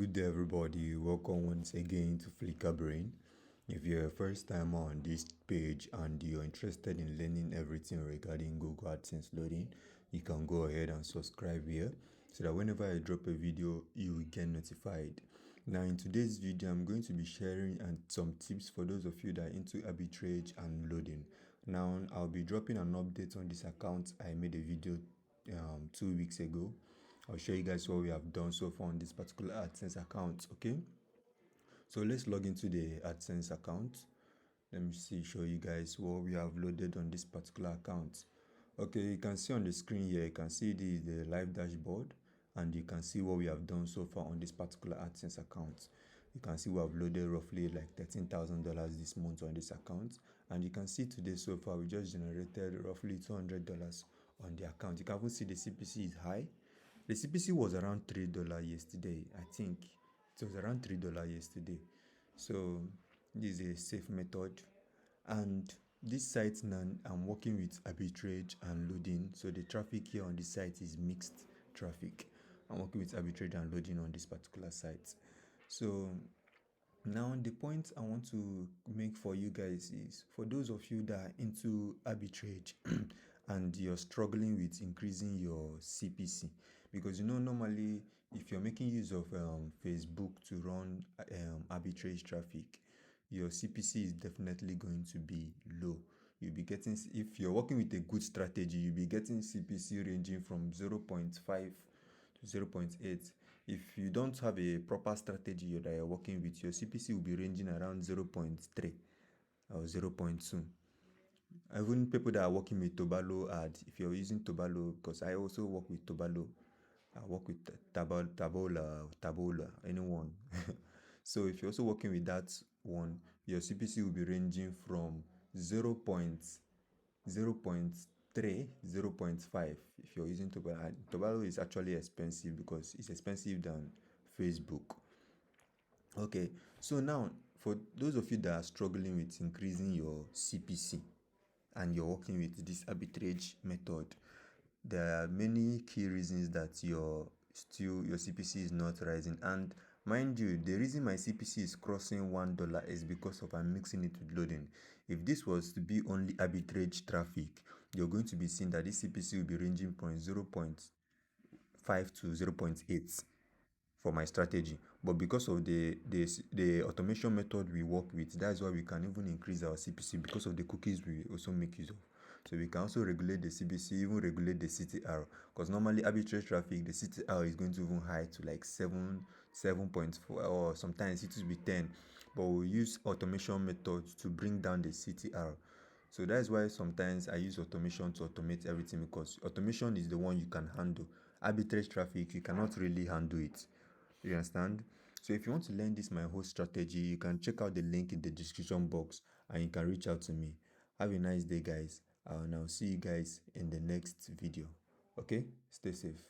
Good day everybody, welcome once again to Flicker Brain. If you're a first timer on this page and you're interested in learning everything regarding Google AdSense loading, you can go ahead and subscribe here so that whenever I drop a video, you will get notified. Now in today's video, I'm going to be sharing some tips for those of you that are into arbitrage and loading. Now I'll be dropping an update on this account. I made a video 2 weeks ago. I'll show you guys what we have done so far on this particular AdSense account. Okay, so let's log into the AdSense account. Let me show you guys what we have loaded on this particular account. Okay, you can see on the screen here, you can see the live dashboard, and you can see what we have done so far on this particular AdSense account. You can see we have loaded roughly like $13,000 this month on this account, and you can see today so far we just generated roughly $200 on the account. You can even see the CPC is high. The CPC was around $3 yesterday. I think it was around $3 yesterday. So this is a safe method. And this site now, I'm working with arbitrage and loading. So the traffic here on this site is mixed traffic. I'm working with arbitrage and loading on this particular site. So now the point I want to make for you guys is, for those of you that are into arbitrage and you're struggling with increasing your CPC, because normally if you're making use of Facebook to run arbitrage traffic, your CPC is definitely going to be low. You'll be getting, if you're working with a good strategy, you'll be getting CPC ranging from 0.5 to 0.8. If you don't have a proper strategy that you're working with, your CPC will be ranging around 0.3 or 0.2. Even people that are working with Tobalo ads, if you're using Tobalo, because I also work with Tobalo, I work with Tabola, anyone. So if you're also working with that one, your CPC will be ranging from 0.3, 0.5 if you're using Tobalo. Tobalo is actually expensive because it's expensive than Facebook. Okay, so now for those of you that are struggling with increasing your CPC and you're working with this arbitrage method, there are many key reasons that your CPC is not rising. And mind you, the reason my CPC is crossing $1 is because of I'm mixing it with loading. If this was to be only arbitrage traffic, you're going to be seeing that this CPC will be ranging from 0.5 to 0.8 for my strategy. But because of the automation method we work with, that's why we can even increase our CPC, because of the cookies we also make use of. So we can also regulate the CPC, even regulate the CTR, because normally arbitrage traffic, the CTR is going to even high to like 7.4, or sometimes it will be 10. But we use automation methods to bring down the CTR. So that's why sometimes I use automation to automate everything, because automation is the one you can handle. Arbitrage traffic, you cannot really handle it. You understand? So if you want to learn this my whole strategy, you can check out the link in the description box and you can reach out to me. Have a nice day, guys. I'll now see you guys in the next video. Okay, stay safe.